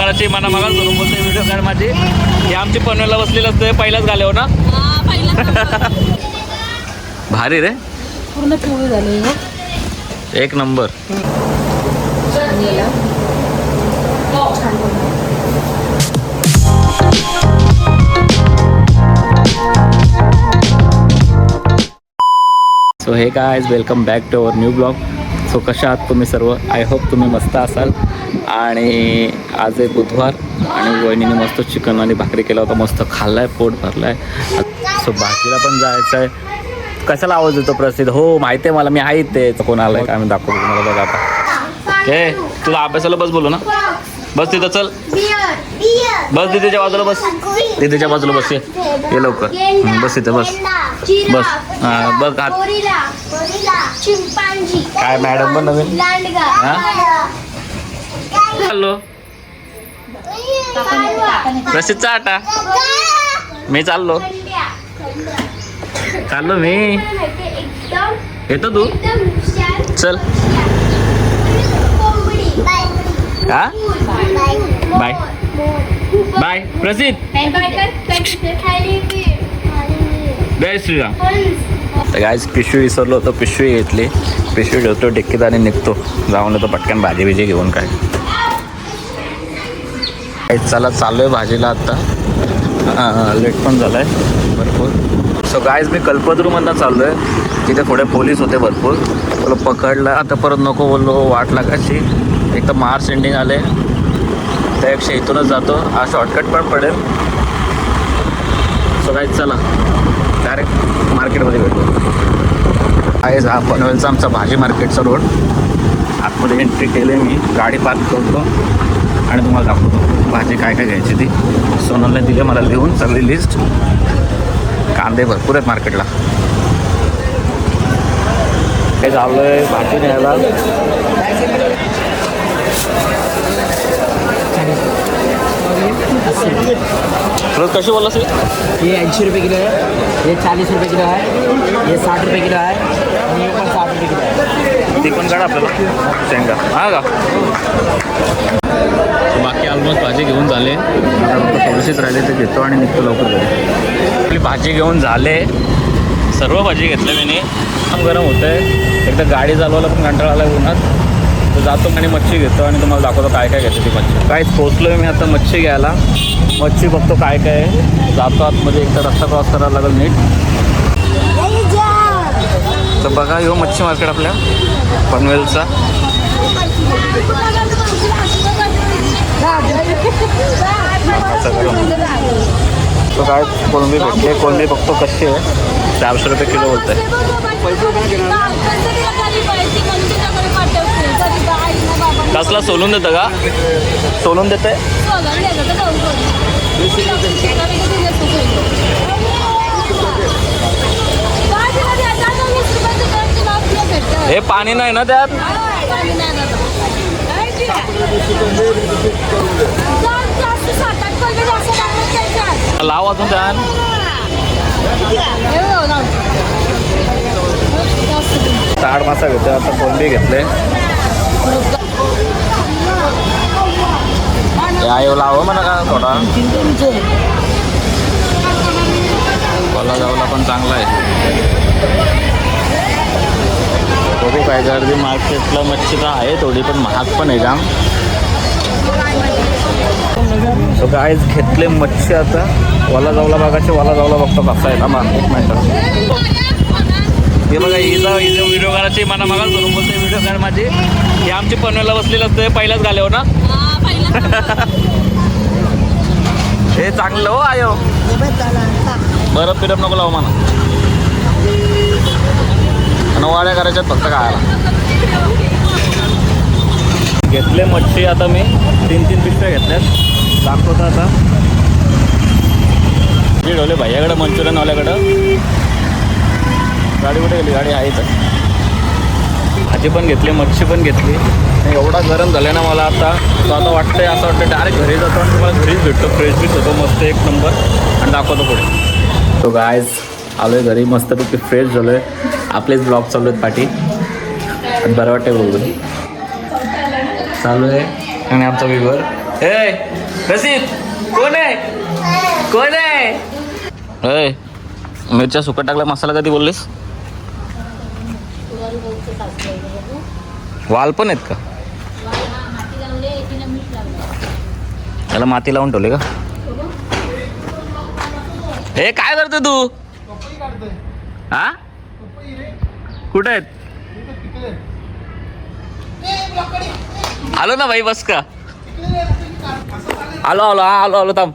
करायची मला मागास करून बोलते व्हिडिओ कर माझी. हे आमची पनवेलला बसलेलं असतं पहिलाच गाले हो ना. भारी रे पूर्ण पिवळी झाली हो. एक नंबर. So hey guys welcome back to our new blog. So कशा आहात तुम्ही सर्व. आय होप तुम्ही मस्त असाल. आणि आज आहे बुधवार आणि वहिनीने मस्त चिकन आणि भाकरी केला होता. मस्त खाल्लाय, पोट भरलाय. सो भाजीला पण जायचं आहे. कशाला आवाज येतो प्रसिद्ध. हो माहिती आहे मला, मी आहे ते कोण आलाय काय मी दाखवतो तुम्हाला. बघा आता हे तुला अभ्यासाला बस बोलू ना. बस तिथं चल. बस तिथेच्या बाजूला बस. तिथेच्या बाजूला बस. ये लवकर. बस तिथं बस. बस हां बघ आत. काय मॅडम पण नवीन. हां हॅलो प्रसिद्धचा आटा. मी चाललो मी. येतो तू चल. हा बाय बाय प्रसिद्ध. जय श्रीराम. तर गायस पिशवी विसरलो होतो. पिशवी घेतली. पिशवी ठेवतो डिक्कीत आणि निघतो. जाऊन येतो पटकन भाजी बिजी घेऊन. काय चला चालू आहे भाजीला आत्ता. लेट पण झालं आहे भरपूर. सो गायज मी कल्पतरूमधनं चाललो आहे. तिथे थोडे पोलीस होते भरपूर. तुला पकडलं आता परत नको बोललो. वाट लागायची. एक तर मार्च एंडिंग आले त्यापेक्षा इथूनच जातो. हा शॉर्टकट पण पडेल. सो गायज चला डायरेक्ट मार्केटमध्ये भेटतो. आहेच हा पनवेलचा आमचा भाजी मार्केटचा रोड. आतमध्ये एंट्री केली मी. गाडी पार्क करतो आणि तुम्हाला दाखवतो भाजी काय काय घ्यायची ती. सोनलने दिली मला लिहून सगळी लिस्ट. कांदे भरपूर आहेत मार्केटला. हे चाललं आहे भाजी न्यायला. रोज कशी बोलला सर. ये 80 रुपये किलो है, ये 40 रुपये किलो है, ये 60 रुपये किलो है आणि ये पण 60 रुपये किलो है. ती पण काढा आपल्याला शेंगा. हा का बाकी ऑलमोस्ट भाजी घेऊन झाले. थोडीशीच राहिले ते घेतो आणि निघतो लवकर घरी. आपली भाजी घेऊन झाले. सर्व भाजी घेतल्या मी. काम गरम होतं आहे. एकदा गाडी चालवायला पण कंटाळा आला उन्हात. तर जातो आणि मच्छी घेतो आणि तुम्हाला दाखवतो काय काय घेतो ती मच्छी. काहीच पोचलो आहे मी आता मच्छी घ्यायला. मच्छी बघतो काय काय आहे. जातो आतमध्ये. एकदा रस्ता क्रॉस करायला लागेल नीट. तर बघा ह्यो मच्छी मार्केट आपल्या पनवेलचा. तो काय कोळंबी भेटले. कोळंबी बघतो कशी आहे. 400 रुपये किलो बोलत आहे. कसला सोलून देतं का. सोलून देते. हे पाणी नाही ना त्यात. लाव अजून त्यात. ताड मासा घेतो आता. कोलंबी घेतले. आयो लाव म्हणा का थोडा. मला जाऊला पण चांगला आहे. बघू काय गर्दी मार्केटला. मच्छी तर आहे थोडी पण महाग पण आहे जाम. सो गायज घेतले मच्छी आता. वाला जाऊला बघायचे. वाला जाऊला बघतो कसा आहे. थांबा एक मिनटं. हे बघा हिचा व्हिडिओ करायची मला मागास करून बोलते व्हिडिओ कर माझी. हे आमची पनवेलला बसलेलं असतं पहिलाच गाले हो ना. हे चांगलं हो आयो. बरं पिरप नको लावू म्हणा. आणि वाड्या करायच्यात फक्त खायला. घेतले मच्छी आता मी. 3 पिशव्या घेतल्यात. दाखवतो आता. ठेवले भैयाकडं मंचुरियनवाल्याकडं. गाडी कुठे गेली. गाडी आहे तर. भाजी पण घेतली. मच्छी पण घेतली. एवढा गरम झाला ना मला आता. तो आता वाटतंय असं वाटतं डायरेक्ट घरी जातो आणि तुम्हाला घरीच भेटतो. फ्रेश बीच होतो मस्त एक नंबर. आणि दाखवतो पुढे. तो गायज आलो आहे घरी. मस्तपैकी फ्रेश झालो आहे. आपलेच ब्लॉग चालू आहेत पाठी. आणि बरं वाटतं बघून चालू आहे. आणि आमचा विवर ए रशीद कोण आहे कोण आहे? ए मिरच्या सुकट टाकला मसाला कधी बोललीस? वाल पण आहेत का? त्याला माती लावून ठेवले का? हे काय करतो तू? हा कुठे आहेत? आलो ना भाई बस का? आलो आलो आलो आलो थांब.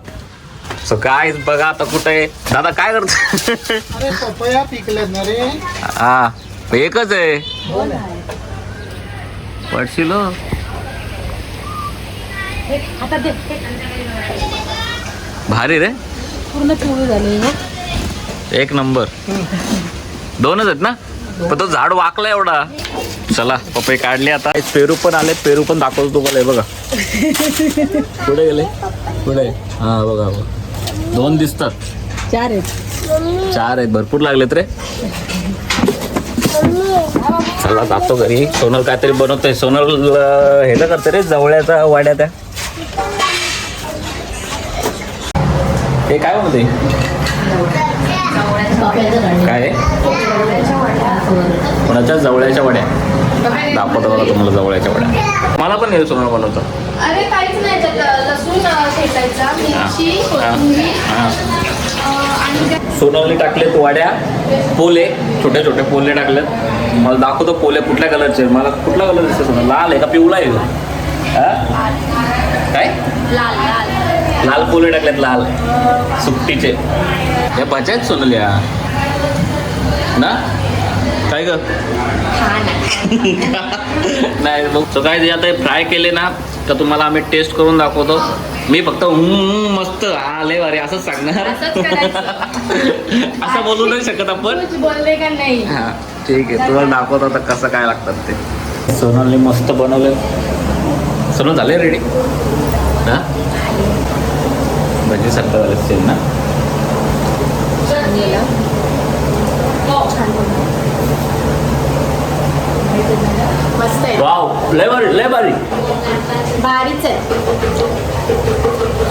सो काय बघा आता कुठे आहे दादा काय करतो? अरे पपया पिकलेत ना रे. हा एकच आहे पडशील हो. आता दे भारी रे पूर्ण पिवळे झाले हो. एक नंबर. दोनच आहेत ना पण तो झाड वाकला एवढा. चला पपई काढली आता. पेरू पण आले पेरू पण दाखवतो तुम्हाला. हे बघा कुठे गेले कुठे? हा बघा बघा 2 दिसतात. 4 आहेत. 4 आहेत भरपूर लागलेत रे. चला जातो घरी. सोनल काहीतरी बनवतोय. सोनल हे ना करते रे जवळ्याचा वाड्या त्या. हे काय म्हणते काय आहे? कोणाच्या जवळ्याच्या वड्या दाखवतो बघा तुम्हाला. जवळ्याच्या वड्या मला पण हे सोनल बनवतो. अरे काहीच नाही त्यात लसूण ठेचायचा मिरची कोथिंबीर आणि सोनलने टाकलेत वाड्या पोले छोटे छोटे पोले टाकलेत. मला दाखवतो पोले कुठल्या कलरचे. मला कुठला कलर दिसतो सोनल? लाल आहे का पिवळा आहे? काय लाल लाल लाल पोले टाकलेत लाल सुट्टीचे. या भाज्या आहेत सोनल या ना काय ग? नाही मग तो काय आता फ्राय केले ना तर तुम्हाला आम्ही टेस्ट करून दाखवतो. मी फक्त मस्त हा लय भारी असंच सांगणार. असं बोलू नाही शकत आपण. बोलले का नाही? हा ठीक आहे तुला दाखवतो आता कसं काय लागतात ते. सोनलने मस्त बनवले. सोनल झाले रेडी ना? भजी सारखं झालं सेम ना? मस्त आहे. वाव लय भारी लय भारी. भारीच आहे.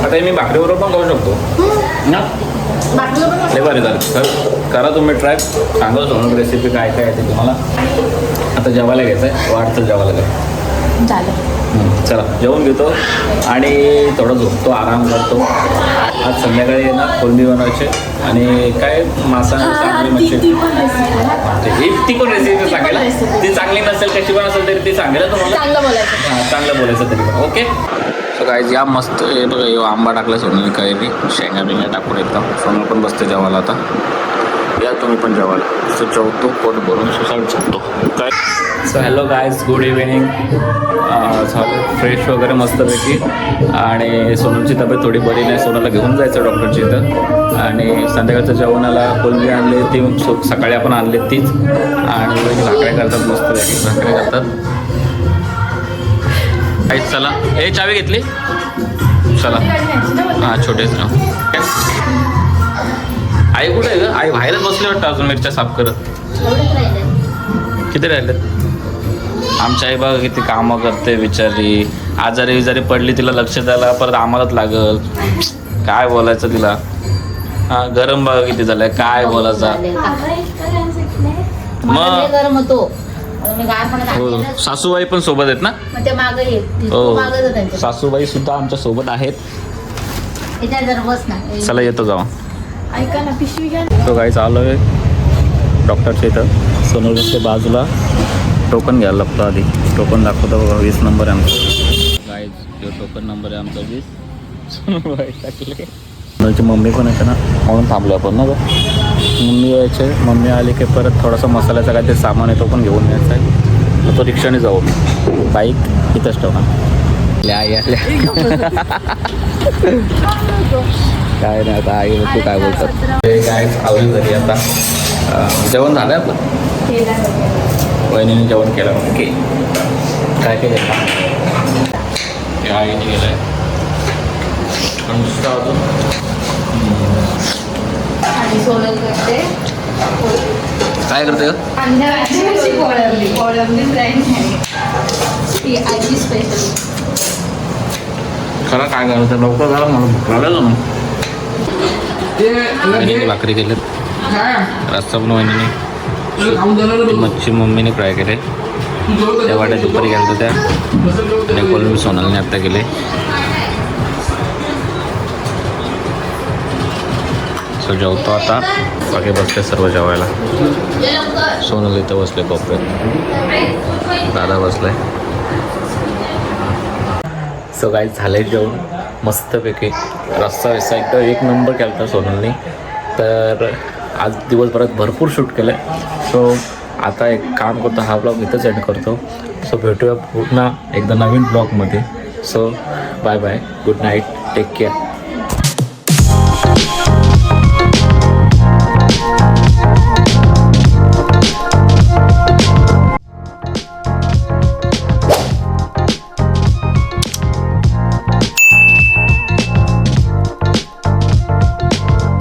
आता हे मी भाकरीबरोबर पण खाऊ शकतो ना. बाटलं पण लय भारी झालं. तर करा तुम्ही ट्राय. सांगा सोनल रेसिपी काय काय येते तुम्हाला. आता जेवायला घ्यायचं आहे. वाटतं जेवायला घ्यायचं. झालं. चला जेवण घेतो आणि थोडं झोपतो आराम करतो. आज संध्याकाळी आहे ना कोलंबी बनवायचे आणि काय मासा चांगली मच्छी. ती पण रेसिपी सांगेल. ती चांगली नसेल कशी पण असेल तरी ती सांगेल तुम्हाला. चांगलं बोलायचं. हां चांगलं बोलायचं तरी पण ओके. सो काय या मस्त हे बघा हे आंबा टाकला सोनली कैरी शेंगा बिंगा टाकून एकदम. सोनल पण बसते जेवायला आता. या तुम्ही पण जेवायला. सो जेवतो पोट भरून सुसाट झोपतो काय. So hello guys good evening. झालं फ्रेश वगैरे मस्तपैकी आणि सोनलची तब्येत थोडी बरी नाही. सोनलला घेऊन जायचं डॉक्टरची इथं. आणि संध्याकाळच्या जेवणाला कोलंबी आणली ती सकाळी आपण आणली तीच. आणि भाकऱ्या करतात मस्तपैकी भाकऱ्या करतात. काहीच चला हे चावी घेतली चला. हां छोटेच ना. आई कुठे आहे ग? आई बाहेरच बसली वाटतं अजून मिरच्या साफ करत. किती राहिलेत? आमच्या आई बघा किती कामं करते बिचारी. आजारी विजारी पडली तिला लक्ष द्यायला परत आम्हालाच लागल. काय बोलायचं तिला. हां गरम बघा किती झालंय काय बोलायचं. मग गरम होतो. हो सासूबाई पण सोबत आहेत ना? ते मागे येत. हो सासूबाई सुद्धा आमच्या सोबत आहेत. बस ना. चला येतो जाऊ. ऐका ना पिशवी घ्या. तो काही चालू आहे डॉक्टरच्या इथं सोनोलीच्या बाजूला. टोकन घ्यायला लागतं आधी. टोकन दाखवतो बघा 20 नंबर आहे आमचा. गाईज जो टोकन नंबर आहे आमचा 20. टाकले सोनलची मम्मी पण येते ना म्हणून थांबलो आपण ना ग. मम्मी यायचे. मम्मी आली की परत थोडासा मसाल्याचा काय ते सामान आहे तो पण घेऊन यायचा आहे. मग तो रिक्षाने जाऊ. बाईक इथंच ठेवा. आई आल्या काय नाही आता आई तू काय बोलतात ते काय आवडेल घरी आता. जेवण झालं आपलं. वहिनीने जेवण केलं ओके. काय केलं आईने गेलं आहे. पण दुसरं अजून आणि सोनल करते. काय करते कोळंबी फ्राय ती आजी स्पेशल. खरं काय करायचं लवकर झालं मला भूक लागलं ना. वहिनीने भाकरी केलेत, रस्सा पण वहिनीने, मच्छी मम्मीने फ्राय केले, त्या वाट्या दुपारी गेल्या होत्या त्या, आणि कोलंबी सोनालने आत्ता केले. सो जेवतो आता, बाकी बसले सर्व जेवायला. सोनल इथं बसले कोपऱ्यात, दादा बसलाय. सो काय झालंय जेवण मस्तपैकी, रस्सा विस्सा एकदम एक नंबर केला होता सोनलने. तर आज दिवसभरात भरपूर शूट केलं आहे. सो आता एक काम करतो, हा ब्लॉग इथंच एंड करतो. सो भेटूया पुन्हा एकदा नवीन ब्लॉगमध्ये. So bye bye, good night, take care.